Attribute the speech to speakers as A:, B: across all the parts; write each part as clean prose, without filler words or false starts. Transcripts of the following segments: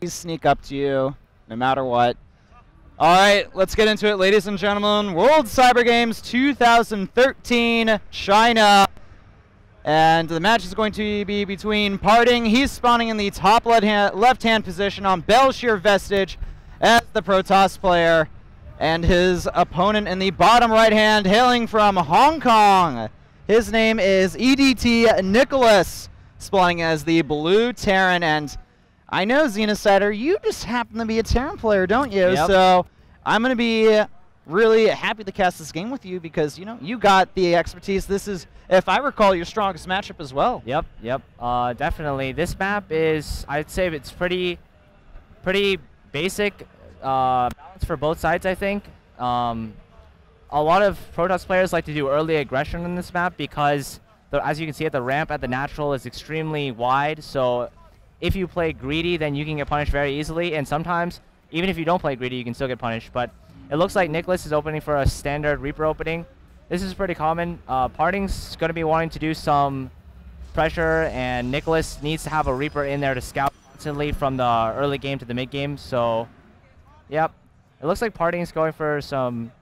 A: sneak up to you, no matter what. All right, let's get into it, ladies and gentlemen. World Cyber Games 2013, China. And the match is going to be between PartinG. He's spawning in the top left-hand position on Belshir Vestige as the Protoss player. And his opponent in the bottom right-hand, hailing from Hong Kong. His name is etd.Nicholas, spawning as the blue Terran. And I know, Xenocider, you just happen to be a Terran player, don't you?
B: Yep.
A: So I'm going to be really happy to cast this game with you because, you know, you got the expertise. This is, if I recall, your strongest matchup as well.
B: Yep. Definitely. This map is, I'd say it's pretty basic balance for both sides, I think. A lot of Protoss players like to do early aggression in this map because, as you can see, the ramp at the natural is extremely wide. So if you play greedy, then you can get punished very easily. And sometimes, even if you don't play greedy, you can still get punished. But it looks like Nicholas is opening for a standard Reaper opening. This is pretty common. PartinG's going to be wanting to do some pressure, and Nicholas needs to have a Reaper in there to scout constantly from the early game to the mid game. So, yep. It looks like PartinG's going for some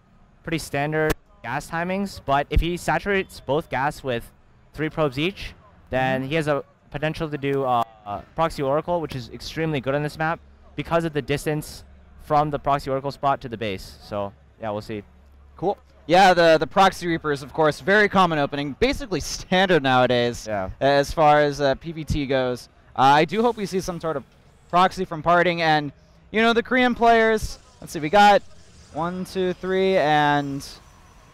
B: pretty standard gas timings, but if he saturates both gas with 3 probes each, then he has a potential to do Proxy Oracle, which is extremely good on this map because of the distance from the Proxy Oracle spot to the base. So, yeah, we'll see.
A: Cool. Yeah, the Proxy Reaper is, of course, very common opening, basically standard nowadays as far as PvT goes. I do hope we see some sort of proxy from PartinG, and, you know, the Korean players, let's see, we got 1, 2, 3, and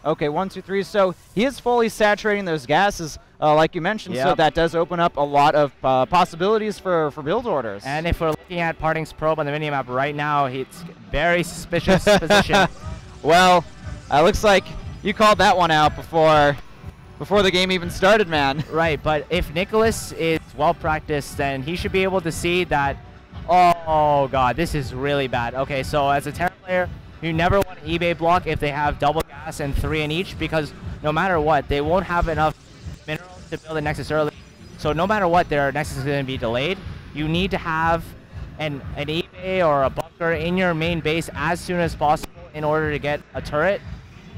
A: okay, 1, 2, 3. So he is fully saturating those gases, like you mentioned. So that does open up a lot of possibilities for build orders.
B: And if we're looking at PartinG's probe on the minimap right now, it's very suspicious position.
A: Well, looks like you called that one out before the game even started, man.
B: Right, but if Nicholas is well practiced, then he should be able to see that. Oh god, this is really bad. Okay, so as a Terran player, you never want an eBay block if they have double gas and 3 in each, because no matter what, they won't have enough minerals to build a Nexus early. So no matter what, their Nexus is going to be delayed. You need to have an eBay or a bunker in your main base as soon as possible in order to get a turret.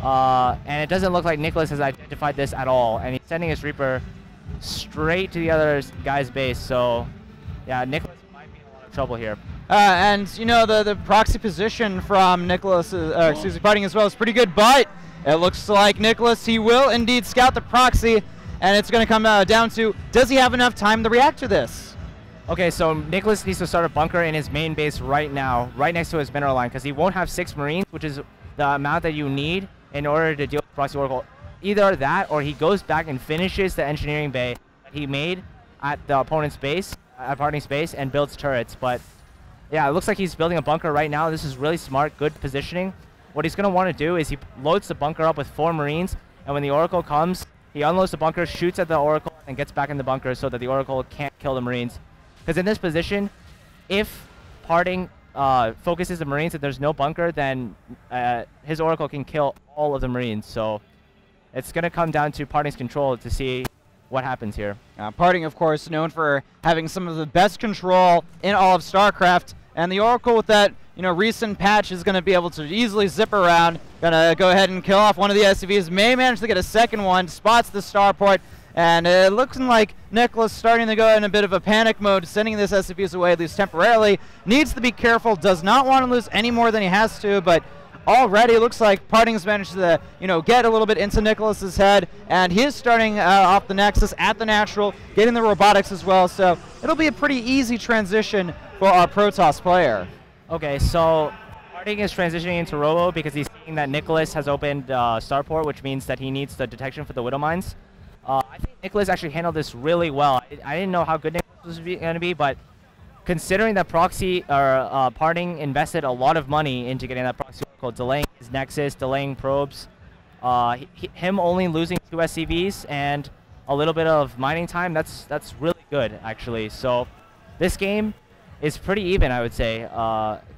B: And it doesn't look like Nicholas has identified this at all, and he's sending his Reaper straight to the other guy's base. So yeah, Nicholas might be in a lot of trouble here.
A: And, you know, the proxy position from Nicholas, PartinG as well is pretty good, but it looks like Nicholas, he will indeed scout the proxy, and it's going to come down to, does he have enough time to react to this?
B: Okay, so Nicholas needs to start a bunker in his main base right now, right next to his mineral line, because he won't have 6 Marines, which is the amount that you need in order to deal with Proxy Oracle. Either that, or he goes back and finishes the engineering bay that he made at the opponent's base, at PartinG's base, and builds turrets. But yeah, it looks like he's building a bunker right now. This is really smart, good positioning. What he's going to want to do is he loads the bunker up with 4 Marines, and when the Oracle comes, he unloads the bunker, shoots at the Oracle, and gets back in the bunker so that the Oracle can't kill the Marines. Because in this position, if PartinG focuses the Marines and there's no bunker, then his Oracle can kill all of the Marines. So it's going to come down to PartinG's control to see what happens here.
A: PartinG, of course, known for having some of the best control in all of StarCraft, and the Oracle with that, you know, recent patch is going to be able to easily zip around. Going to go ahead and kill off one of the SCVs. May manage to get a second one. Spots the starport. And it looks like Nicholas starting to go in a bit of a panic mode, sending this SCVs away, at least temporarily. Needs to be careful. Does not want to lose any more than he has to, but already it looks like PartinG's managed to, you know, get a little bit into Nicholas's head, and he is starting off the Nexus at the natural, getting the robotics as well. So it'll be a pretty easy transition for our Protoss player.
B: Okay, so PartinG is transitioning into Robo because he's seeing that Nicholas has opened Starport, which means that he needs the detection for the Widow Mines. I think Nicholas actually handled this really well. I didn't know how good Nicholas was going to be, but considering that Proxy or PartinG invested a lot of money into getting that Proxy Oracle, delaying his Nexus, delaying probes, him only losing 2 SCVs and a little bit of mining time, that's really good actually. So this game is pretty even, I would say,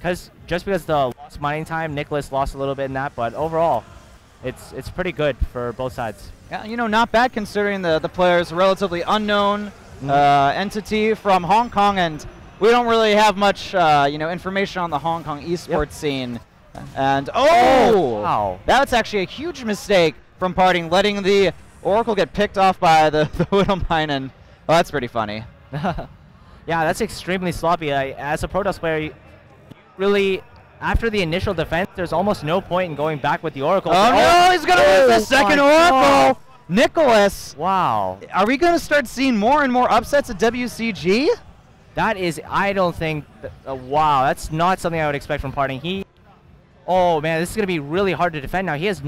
B: just because the lost mining time, Nicholas lost a little bit in that, but overall, it's pretty good for both sides.
A: Yeah, you know, not bad considering the player's relatively unknown entity from Hong Kong, and we don't really have much, you know, information on the Hong Kong esports scene. And
B: wow.
A: That's actually a huge mistake from PartinG, letting the Oracle get picked off by the Widowmine, and that's pretty funny.
B: Yeah, that's extremely sloppy. As a Protoss player, you really, after the initial defense, there's almost no point in going back with the Oracle.
A: Oh no, he's gonna lose the second Oracle! Nicholas!
B: Wow.
A: Are we gonna start seeing more and more upsets at WCG?
B: That is, I don't think, wow, that's not something I would expect from PartinG. Oh man, this is going to be really hard to defend now. He has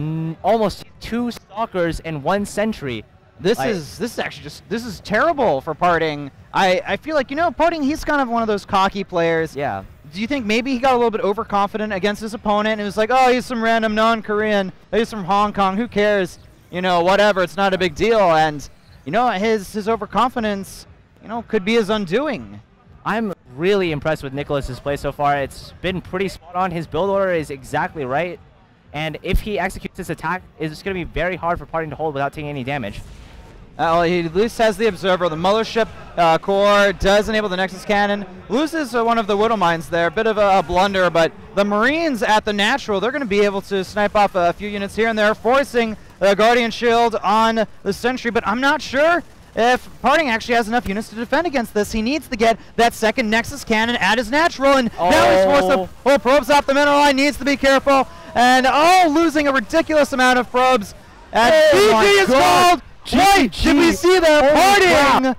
B: almost 2 Stalkers and 1 Sentry.
A: This is actually this is terrible for PartinG. I feel like, you know, PartinG, he's kind of one of those cocky players.
B: Yeah.
A: Do you think maybe he got a little bit overconfident against his opponent and it was like, oh, he's some random non-Korean, he's from Hong Kong, who cares? You know, whatever, it's not a big deal. And, you know, his overconfidence, you know, could be his undoing.
B: I'm really impressed with Nicholas's play so far. It's been pretty spot on. His build order is exactly right. And if he executes this attack, it's going to be very hard for PartinG to hold without taking any damage.
A: He at least has the Observer. The Mothership core does enable the Nexus Cannon. Loses one of the Widowmines there. A bit of a blunder, but the Marines at the Natural, they're going to be able to snipe off a few units here and there, forcing the Guardian Shield on the Sentry. But I'm not sure if PartinG actually has enough units to defend against this. He needs to get that second Nexus Cannon at his Natural, and now he's forced to pull probes off the middle line. Needs to be careful, and losing a ridiculous amount of probes. And GG is called. Wait, did we see there? PartinG